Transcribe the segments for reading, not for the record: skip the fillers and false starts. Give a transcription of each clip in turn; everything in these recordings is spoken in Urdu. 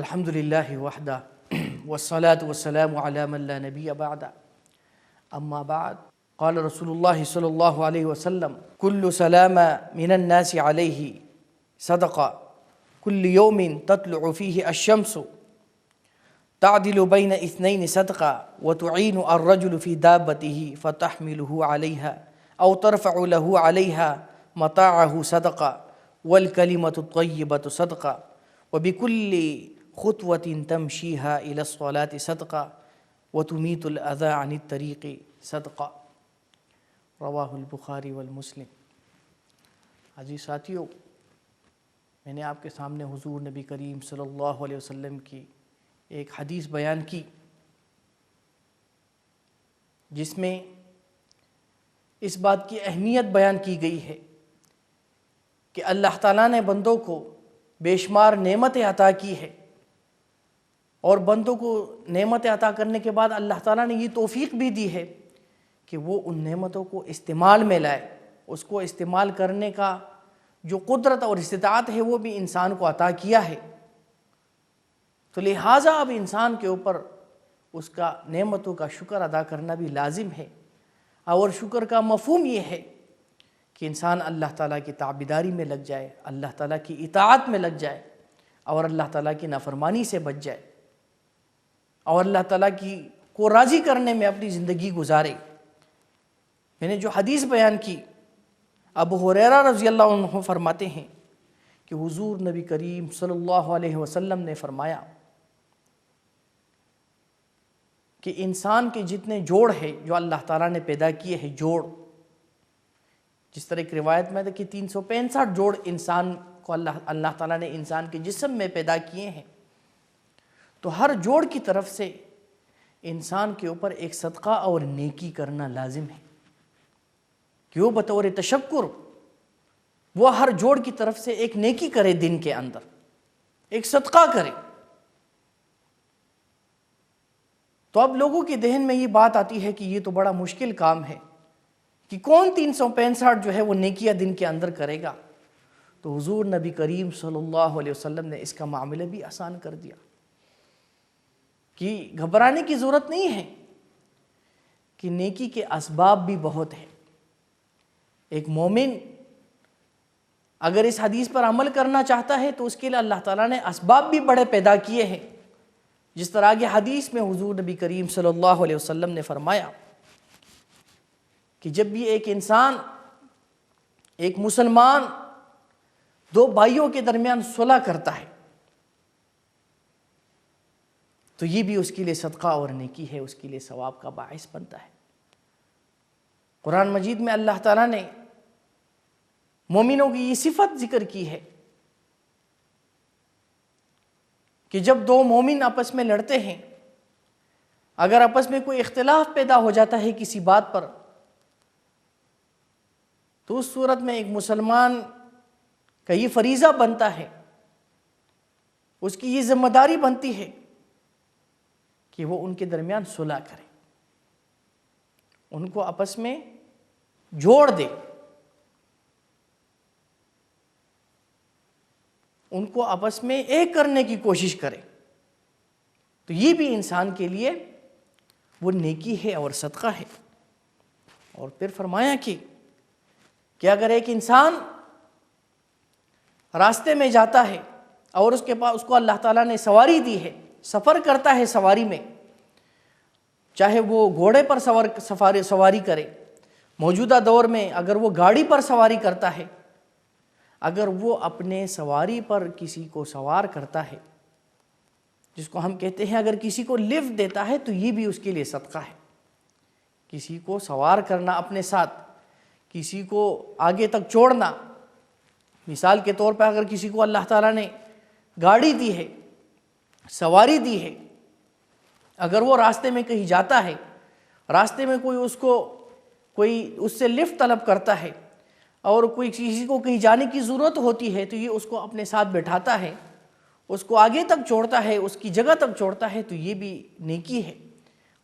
الحمد للہ وحدہ والصلاة والسلام علی من لا نبی بعد اما بعد قال رسول اللہ صلی اللہ علیہ وسلم کل سلام من الناس علیہ صدقہ کل یوم تطلع فیہ الشمس تعدل بین اثنین صدقہ وتعین الرجل فی دابته فتحمله علیها او ترفع له علیها متاعه صدقہ والکلمۃ الطیبۃ صدقہ وبکل خطوۃ تمشیها الی الصلاۃ صدقہ وتمیت الاذی عن الطریق صدقہ رواہ البخاری والمسلم۔ عزیز ساتھیو، میں نے آپ کے سامنے حضور نبی کریم صلی اللہ علیہ وسلم کی ایک حدیث بیان کی جس میں اس بات کی اہمیت بیان کی گئی ہے کہ اللہ تعالیٰ نے بندوں کو بے شمار نعمتیں عطا کی ہے، اور بندوں کو نعمتیں عطا کرنے کے بعد اللہ تعالیٰ نے یہ توفیق بھی دی ہے کہ وہ ان نعمتوں کو استعمال میں لائے۔ اس کو استعمال کرنے کا جو قدرت اور استطاعت ہے وہ بھی انسان کو عطا کیا ہے، تو لہٰذا اب انسان کے اوپر اس کا نعمتوں کا شکر ادا کرنا بھی لازم ہے۔ اور شکر کا مفہوم یہ ہے کہ انسان اللہ تعالیٰ کی تابعداری میں لگ جائے، اللہ تعالیٰ کی اطاعت میں لگ جائے، اور اللہ تعالیٰ کی نافرمانی سے بچ جائے، اور اللہ تعالیٰ کو راضی کرنے میں اپنی زندگی گزارے۔ میں نے جو حدیث بیان کی، ابو ہریرہ رضی اللہ عنہ فرماتے ہیں کہ حضور نبی کریم صلی اللہ علیہ وسلم نے فرمایا کہ انسان کے جتنے جوڑ ہیں جو اللہ تعالیٰ نے پیدا کیے ہیں، جوڑ، جس طرح ایک روایت میں ہے کہ 365 جوڑ انسان کو اللہ تعالیٰ نے انسان کے جسم میں پیدا کیے ہیں، تو ہر جوڑ کی طرف سے انسان کے اوپر ایک صدقہ اور نیکی کرنا لازم ہے کہ وہ بطور تشکر وہ ہر جوڑ کی طرف سے ایک نیکی کرے، دن کے اندر ایک صدقہ کرے۔ تو اب لوگوں کے ذہن میں یہ بات آتی ہے کہ یہ تو بڑا مشکل کام ہے کہ کون 365 جو ہے وہ نیکیاں دن کے اندر کرے گا؟ تو حضور نبی کریم صلی اللہ علیہ وسلم نے اس کا معاملہ بھی آسان کر دیا کہ گھبرانے کی ضرورت نہیں ہے کہ نیکی کے اسباب بھی بہت ہیں۔ ایک مومن اگر اس حدیث پر عمل کرنا چاہتا ہے تو اس کے لیے اللہ تعالیٰ نے اسباب بھی بڑے پیدا کیے ہیں، جس طرح آگے حدیث میں حضور نبی کریم صلی اللہ علیہ وسلم نے فرمایا کہ جب بھی ایک انسان، ایک مسلمان دو بھائیوں کے درمیان صلح کرتا ہے تو یہ بھی اس کے لیے صدقہ اور نیکی ہے، اس کے لیے ثواب کا باعث بنتا ہے۔ قرآن مجید میں اللہ تعالیٰ نے مومنوں کی یہ صفت ذکر کی ہے کہ جب دو مومن آپس میں لڑتے ہیں، اگر آپس میں کوئی اختلاف پیدا ہو جاتا ہے کسی بات پر، تو اس صورت میں ایک مسلمان کا یہ فریضہ بنتا ہے، اس کی یہ ذمہ داری بنتی ہے کہ وہ ان کے درمیان صلح کرے، ان کو آپس میں جوڑ دے، ان کو آپس میں ایک کرنے کی کوشش کرے۔ تو یہ بھی انسان کے لیے وہ نیکی ہے اور صدقہ ہے۔ اور پھر فرمایا کہ اگر ایک انسان راستے میں جاتا ہے اور اس کے پاس اس کو اللہ تعالیٰ نے سواری دی ہے، سفر کرتا ہے سواری میں، چاہے وہ گھوڑے پر سواری کرے، موجودہ دور میں اگر وہ گاڑی پر سواری کرتا ہے، اگر وہ اپنے سواری پر کسی کو سوار کرتا ہے، جس کو ہم کہتے ہیں اگر کسی کو لفٹ دیتا ہے، تو یہ بھی اس کے لیے صدقہ ہے۔ کسی کو سوار کرنا اپنے ساتھ، کسی کو آگے تک چھوڑنا، مثال کے طور پر اگر کسی کو اللہ تعالیٰ نے گاڑی دی ہے، سواری دی ہے، اگر وہ راستے میں کہیں جاتا ہے، راستے میں کوئی اس سے لفٹ طلب کرتا ہے، اور کوئی کسی کو کہیں جانے کی ضرورت ہوتی ہے، تو یہ اس کو اپنے ساتھ بٹھاتا ہے، اس کو آگے تک چھوڑتا ہے، اس کی جگہ تک چھوڑتا ہے، تو یہ بھی نیکی ہے۔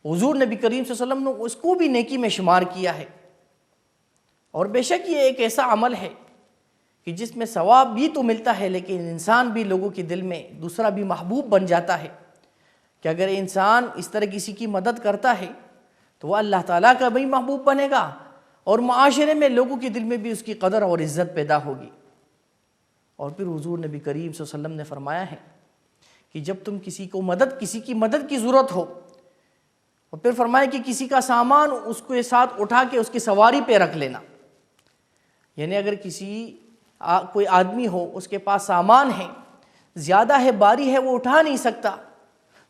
حضور نبی کریم صلی اللہ علیہ وسلم نے اس کو بھی نیکی میں شمار کیا ہے۔ اور بے شک یہ ایک ایسا عمل ہے کہ جس میں ثواب بھی تو ملتا ہے لیکن انسان بھی لوگوں کے دل میں دوسرا بھی محبوب بن جاتا ہے، کہ اگر انسان اس طرح کسی کی مدد کرتا ہے تو وہ اللہ تعالیٰ کا بھی محبوب بنے گا اور معاشرے میں لوگوں کے دل میں بھی اس کی قدر اور عزت پیدا ہوگی۔ اور پھر حضور نبی کریم صلی اللہ علیہ وسلم نے فرمایا ہے کہ جب تم کسی کی مدد کی ضرورت ہو، اور پھر فرمایا کہ کسی کا سامان اس کے ساتھ اٹھا کے اس کی سواری پہ رکھ لینا، یعنی اگر کوئی آدمی ہو، اس کے پاس سامان ہے، زیادہ ہے، باری ہے، وہ اٹھا نہیں سکتا،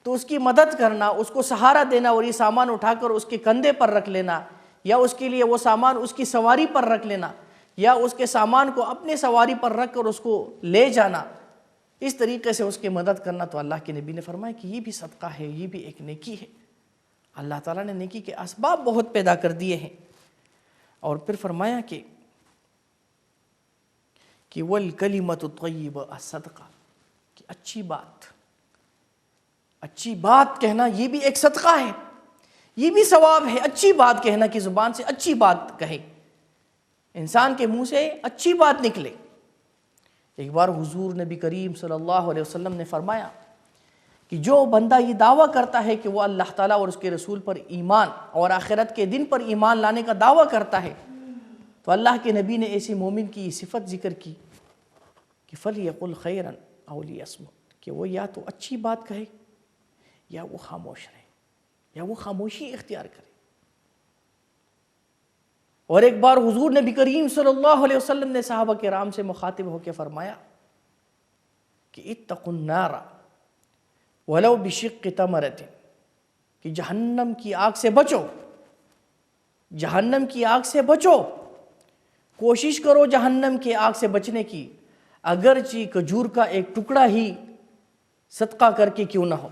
تو اس کی مدد کرنا، اس کو سہارا دینا اور یہ سامان اٹھا کر اس کے کندھے پر رکھ لینا، یا اس کے لیے وہ سامان اس کی سواری پر رکھ لینا، یا اس کے سامان کو اپنے سواری پر رکھ کر اس کو لے جانا، اس طریقے سے اس کی مدد کرنا، تو اللہ کے نبی نے فرمایا کہ یہ بھی صدقہ ہے، یہ بھی ایک نیکی ہے۔ اللہ تعالیٰ نے نیکی کے اسباب بہت پیدا کر دیے ہیں۔ اور پھر فرمایا کہ وَالْكَلِمَةُ الطَّيِّبَةُ الصَّدْقَةُ، کہ اچھی بات کہنا یہ بھی ایک صدقہ ہے، یہ بھی ثواب ہے۔ اچھی بات کہنا کی زبان سے اچھی بات کہے، انسان کے منہ سے اچھی بات نکلے۔ ایک بار حضور نبی کریم صلی اللہ علیہ وسلم نے فرمایا کہ جو بندہ یہ دعویٰ کرتا ہے کہ وہ اللہ تعالیٰ اور اس کے رسول پر ایمان اور آخرت کے دن پر ایمان لانے کا دعویٰ کرتا ہے، تو اللہ کے نبی نے ایسی مومن کی صفت ذکر کی کہ فَلْيَقُلْ خَيْرًا أَوْ لِيَصْمُتْ، کہ وہ یا تو اچھی بات کہے یا وہ خاموش رہے، یا وہ خاموشی اختیار کرے۔ اور ایک بار حضور نبی کریم صلی اللہ علیہ وسلم نے صحابہ کرام سے مخاطب ہو کے فرمایا کہ اتقوا النار ولو بشق تمرۃ، کہ جہنم کی آگ سے بچو، جہنم کی آگ سے بچو، کوشش کرو جہنم کی آگ سے بچنے کی، اگرچہ کھجور کا ایک ٹکڑا ہی صدقہ کر کے کیوں نہ ہو۔